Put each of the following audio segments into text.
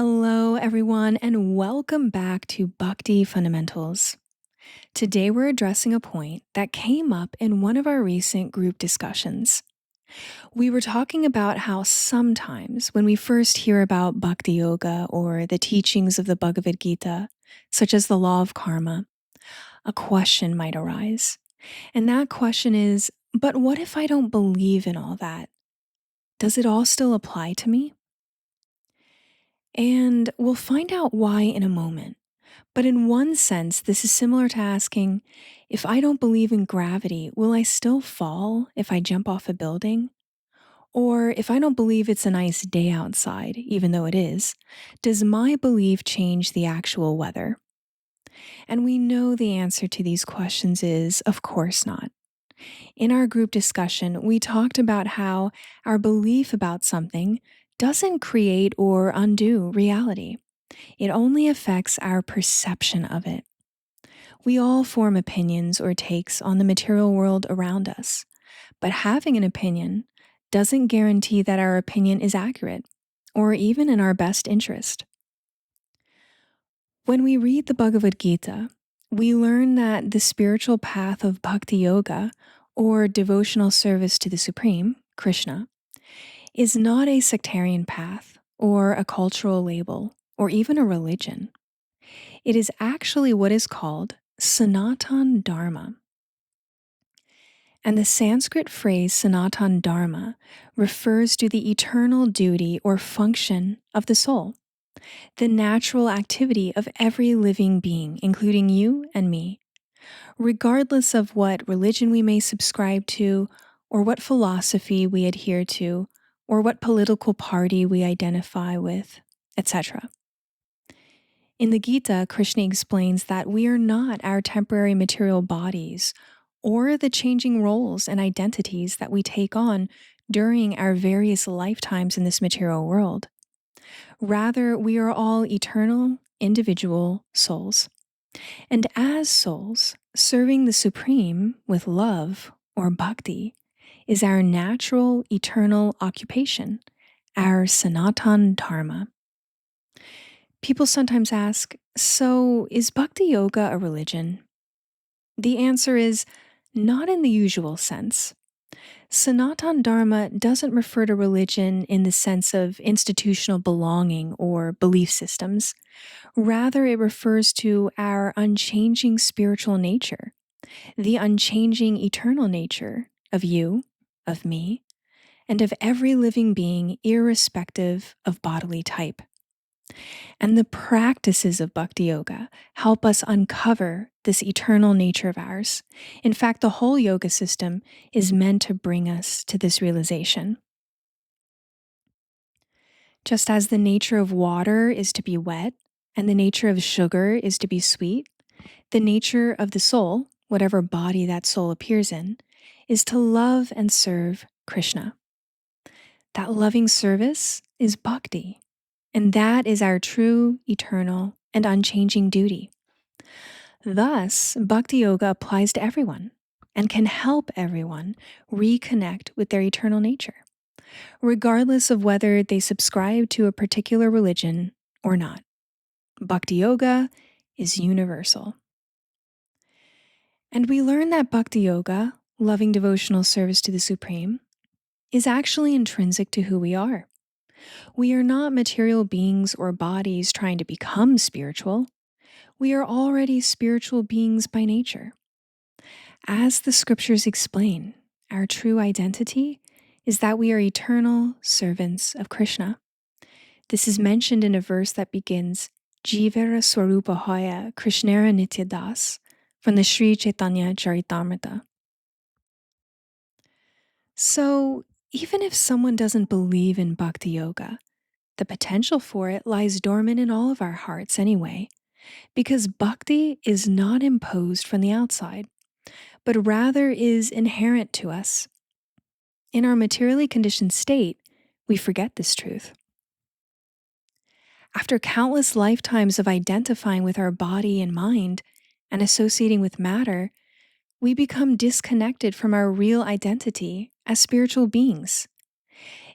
Hello, everyone, and welcome back to Bhakti Fundamentals. Today, we're addressing a point that came up in one of our recent group discussions. We were talking about how sometimes when we first hear about Bhakti Yoga or the teachings of the Bhagavad Gita, such as the law of karma, a question might arise. And that question is, but what if I don't believe in all that? Does it all still apply to me? And we'll find out why in a moment. But in one sense, this is similar to asking, if I don't believe in gravity, will I still fall if I jump off a building? Or if I don't believe it's a nice day outside, even though it is, does my belief change the actual weather? And we know the answer to these questions is, of course not. In our group discussion, we talked about how our belief about something doesn't create or undo reality. It only affects our perception of it. We all form opinions or takes on the material world around us, but having an opinion doesn't guarantee that our opinion is accurate or even in our best interest. When we read the Bhagavad Gita, we learn that the spiritual path of Bhakti Yoga, or devotional service to the Supreme, Kṛṣṇa, is not a sectarian path or a cultural label or even a religion. It is actually what is called Sanatan Dharma. And the Sanskrit phrase Sanatan Dharma refers to the eternal duty or function of the soul, the natural activity of every living being, including you and me, regardless of what religion we may subscribe to, or what philosophy we adhere to, or what political party we identify with, etc. In the Gita, Kṛṣṇa explains that we are not our temporary material bodies or the changing roles and identities that we take on during our various lifetimes in this material world. Rather, we are all eternal, individual souls. And as souls, serving the Supreme with love or bhakti is our natural, eternal occupation, our Sanatan Dharma. People sometimes ask, so is Bhakti Yoga a religion? The answer is not in the usual sense. Sanatan Dharma doesn't refer to religion in the sense of institutional belonging or belief systems. Rather, it refers to our unchanging spiritual nature, the unchanging eternal nature of you, of me, and of every living being irrespective of bodily type. And the practices of Bhakti Yoga help us uncover this eternal nature of ours. In fact, the whole yoga system is meant to bring us to this realization. Just as the nature of water is to be wet and the nature of sugar is to be sweet, the nature of the soul, whatever body that soul appears in, is to love and serve Kṛṣṇa. That loving service is bhakti. And that is our true, eternal, and unchanging duty. Thus, Bhakti Yoga applies to everyone and can help everyone reconnect with their eternal nature, regardless of whether they subscribe to a particular religion or not. Bhakti Yoga is universal. And we learn that Bhakti Yoga, loving devotional service to the Supreme, is actually intrinsic to who we are. We are not material beings or bodies trying to become spiritual. We are already spiritual beings by nature. As the scriptures explain, our true identity is that we are eternal servants of Kṛṣṇa. This is mentioned in a verse that begins, Jivara Swarupahaya Krishnara Nityadas, from the Sri Chaitanya Charitamrita. So, even if someone doesn't believe in Bhakti Yoga, the potential for it lies dormant in all of our hearts anyway, because bhakti is not imposed from the outside, but rather is inherent to us. In our materially conditioned state, we forget this truth. After countless lifetimes of identifying with our body and mind and associating with matter, we become disconnected from our real identity as spiritual beings.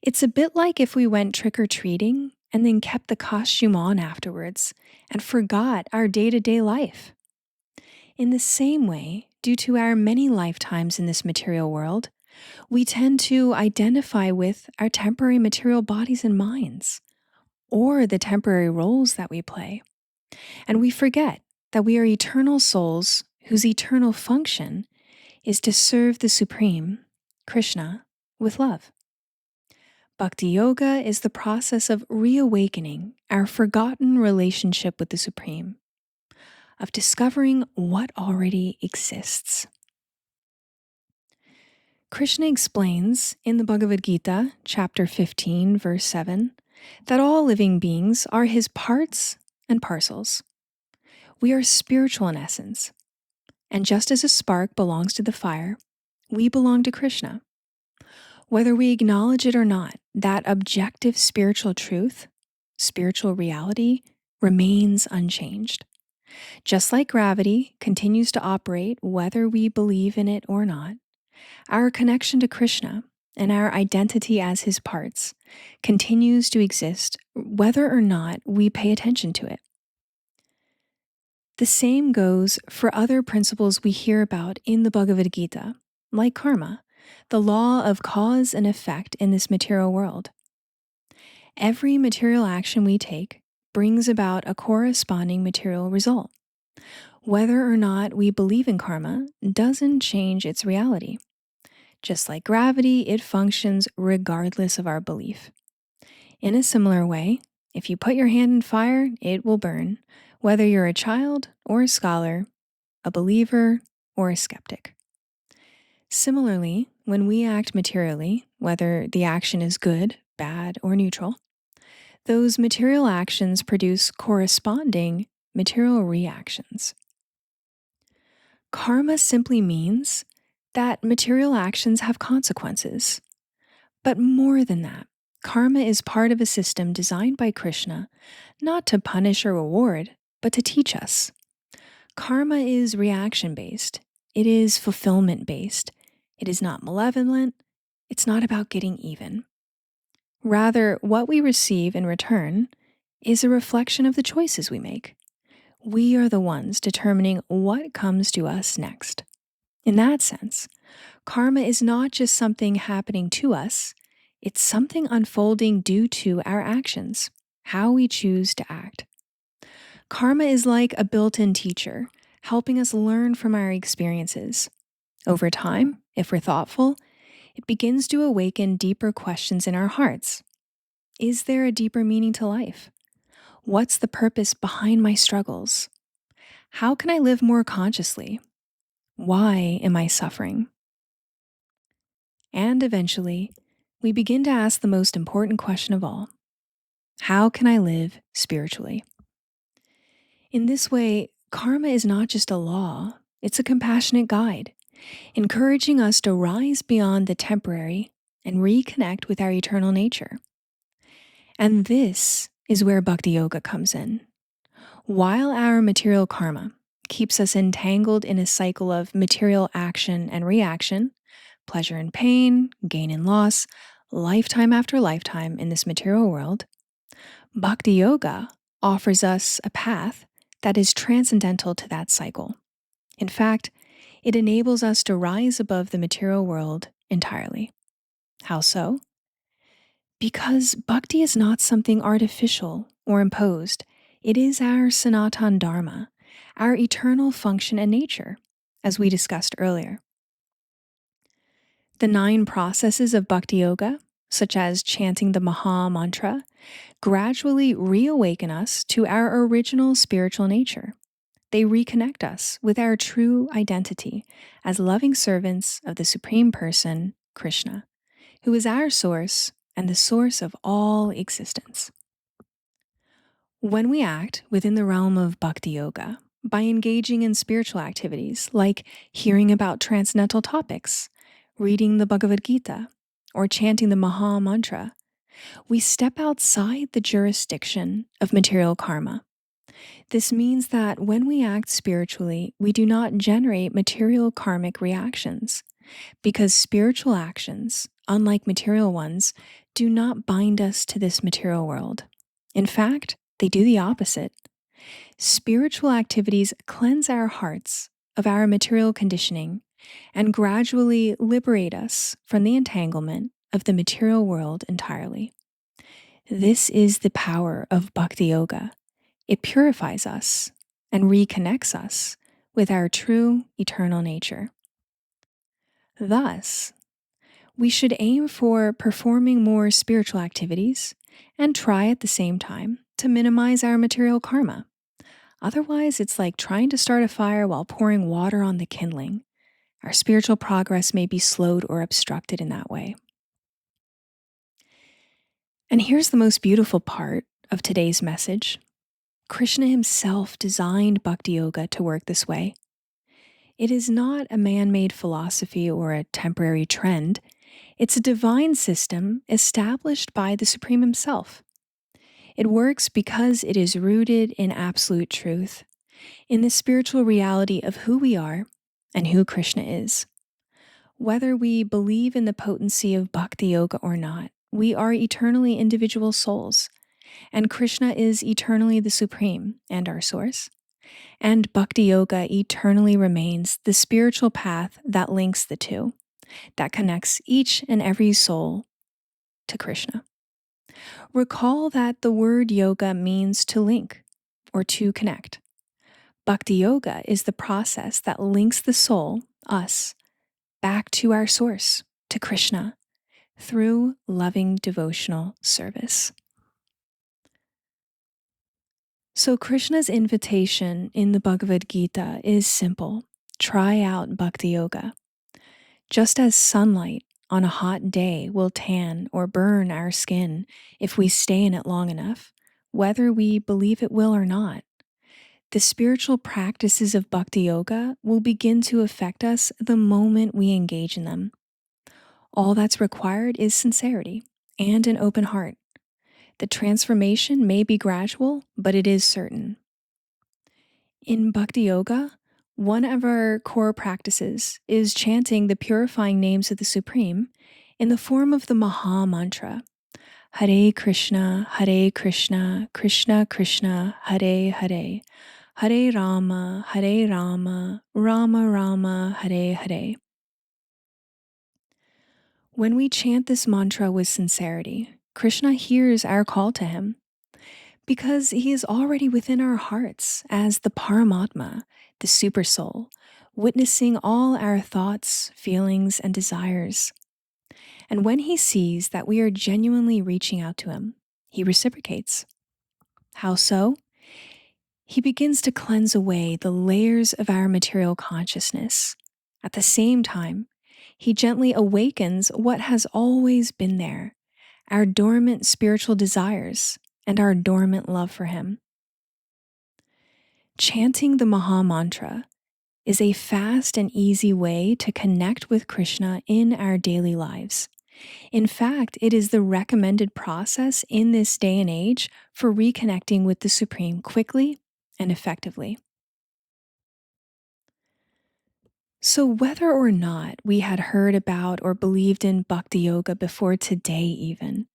It's a bit like if we went trick-or-treating and then kept the costume on afterwards and forgot our day-to-day life. In the same way, due to our many lifetimes in this material world, we tend to identify with our temporary material bodies and minds, or the temporary roles that we play. And we forget that we are eternal souls whose eternal function is to serve the Supreme, Kṛṣṇa, with love. Bhakti Yoga is the process of reawakening our forgotten relationship with the Supreme, of discovering what already exists. Kṛṣṇa explains in the Bhagavad Gita, chapter 15, verse 7, that all living beings are his parts and parcels. We are spiritual in essence, and just as a spark belongs to the fire, we belong to Kṛṣṇa. Whether we acknowledge it or not, that objective spiritual truth, spiritual reality, remains unchanged. Just like gravity continues to operate whether we believe in it or not, our connection to Kṛṣṇa and our identity as his parts continues to exist whether or not we pay attention to it. The same goes for other principles we hear about in the Bhagavad Gita, like karma, the law of cause and effect in this material world. Every material action we take brings about a corresponding material result. Whether or not we believe in karma doesn't change its reality. Just like gravity, it functions regardless of our belief. In a similar way, if you put your hand in fire, it will burn, whether you're a child or a scholar, a believer or a skeptic. Similarly, when we act materially, whether the action is good, bad, or neutral, those material actions produce corresponding material reactions. Karma simply means that material actions have consequences. But more than that, karma is part of a system designed by Kṛṣṇa not to punish or reward, but to teach us. Karma is reaction-based. It is fulfillment-based. It is not malevolent. It's not about getting even. Rather, what we receive in return is a reflection of the choices we make. We are the ones determining what comes to us next. In that sense, karma is not just something happening to us, it's something unfolding due to our actions, how we choose to act. Karma is like a built-in teacher, helping us learn from our experiences. Over time, if we're thoughtful, it begins to awaken deeper questions in our hearts. Is there a deeper meaning to life? What's the purpose behind my struggles? How can I live more consciously? Why am I suffering? And eventually, we begin to ask the most important question of all. How can I live spiritually? In this way, karma is not just a law, it's a compassionate guide, encouraging us to rise beyond the temporary and reconnect with our eternal nature. And this is where Bhakti Yoga comes in. While our material karma keeps us entangled in a cycle of material action and reaction, pleasure and pain, gain and loss, lifetime after lifetime in this material world, Bhakti Yoga offers us a path that is transcendental to that cycle. In fact, it enables us to rise above the material world entirely. How so? Because bhakti is not something artificial or imposed. It is our Sanatan Dharma, our eternal function and nature, as we discussed earlier. The 9 processes of Bhakti Yoga, such as chanting the Maha Mantra, gradually reawaken us to our original spiritual nature. They reconnect us with our true identity as loving servants of the Supreme Person, Kṛṣṇa, who is our source and the source of all existence. When we act within the realm of Bhakti Yoga, by engaging in spiritual activities like hearing about transcendental topics, reading the Bhagavad Gita, or chanting the Maha Mantra, we step outside the jurisdiction of material karma. This means that when we act spiritually, we do not generate material karmic reactions, because spiritual actions, unlike material ones, do not bind us to this material world. In fact, they do the opposite. Spiritual activities cleanse our hearts of our material conditioning and gradually liberate us from the entanglement of the material world entirely. This is the power of Bhakti Yoga. It purifies us and reconnects us with our true eternal nature. Thus, we should aim for performing more spiritual activities and try at the same time to minimize our material karma. Otherwise, it's like trying to start a fire while pouring water on the kindling. Our spiritual progress may be slowed or obstructed in that way. And here's the most beautiful part of today's message. Kṛṣṇa himself designed Bhakti Yoga to work this way. It is not a man-made philosophy or a temporary trend. It's a divine system established by the Supreme Himself. It works because it is rooted in absolute truth, in the spiritual reality of who we are and who Kṛṣṇa is. Whether we believe in the potency of Bhakti Yoga or not, we are eternally individual souls, and Kṛṣṇa is eternally the Supreme and our source. And Bhakti Yoga eternally remains the spiritual path that links the two, that connects each and every soul to Kṛṣṇa. Recall that the word yoga means to link or to connect. Bhakti Yoga is the process that links the soul, us, back to our source, to Kṛṣṇa, through loving devotional service. So Krishna's invitation in the Bhagavad Gita is simple. Try out Bhakti Yoga. Just as sunlight on a hot day will tan or burn our skin if we stay in it long enough, whether we believe it will or not, the spiritual practices of Bhakti Yoga will begin to affect us the moment we engage in them. All that's required is sincerity and an open heart. The transformation may be gradual, but it is certain. In Bhakti Yoga, one of our core practices is chanting the purifying names of the Supreme in the form of the Maha Mantra. Hare Krishna, Krishna Krishna, Hare Hare, Hare Rama, Rama Rama, Hare Hare. When we chant this mantra with sincerity, Kṛṣṇa hears our call to him because he is already within our hearts as the Paramatma, the Supersoul, witnessing all our thoughts, feelings, and desires. And when he sees that we are genuinely reaching out to him, he reciprocates. How so? He begins to cleanse away the layers of our material consciousness. At the same time, he gently awakens what has always been there, our dormant spiritual desires and our dormant love for him. Chanting the Maha Mantra is a fast and easy way to connect with Kṛṣṇa in our daily lives. In fact, it is the recommended process in this day and age for reconnecting with the Supreme quickly and effectively. So whether or not we had heard about or believed in Bhakti Yoga before today even,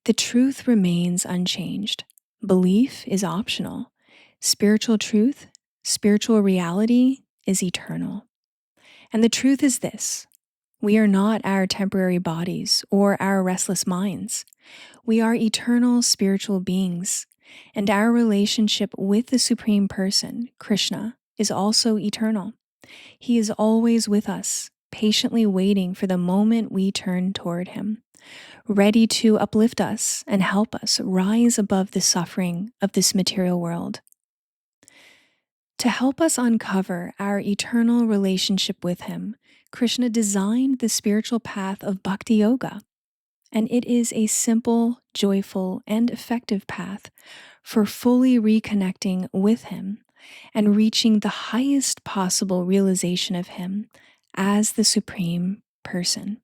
the truth remains unchanged. Belief is optional. Spiritual truth, spiritual reality is eternal. And the truth is this: we are not our temporary bodies or our restless minds. We are eternal spiritual beings, and our relationship with the Supreme Person, Kṛṣṇa, is also eternal. He is always with us, patiently waiting for the moment we turn toward him, ready to uplift us and help us rise above the suffering of this material world. To help us uncover our eternal relationship with him, Kṛṣṇa designed the spiritual path of Bhakti Yoga, and it is a simple, joyful, and effective path for fully reconnecting with him and reaching the highest possible realization of him as the Supreme Person.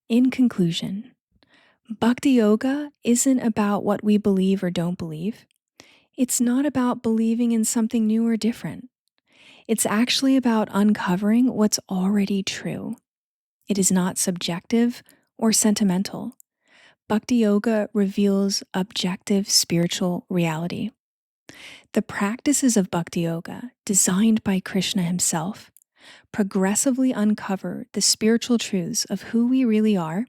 In conclusion, Bhakti Yoga isn't about what we believe or don't believe. It's not about believing in something new or different. It's actually about uncovering what's already true. It is not subjective or sentimental, Bhakti Yoga reveals objective spiritual reality. The practices of Bhakti Yoga, designed by Kṛṣṇa himself, progressively uncover the spiritual truths of who we really are,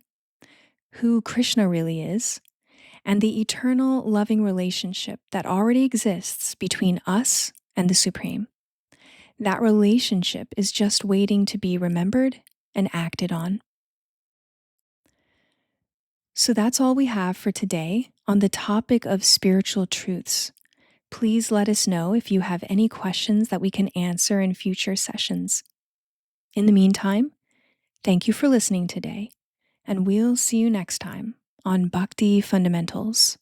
who Kṛṣṇa really is, and the eternal loving relationship that already exists between us and the Supreme. That relationship is just waiting to be remembered and acted on. So that's all we have for today on the topic of spiritual truths. Please let us know if you have any questions that we can answer in future sessions. In the meantime, thank you for listening today, and we'll see you next time on Bhakti Fundamentals.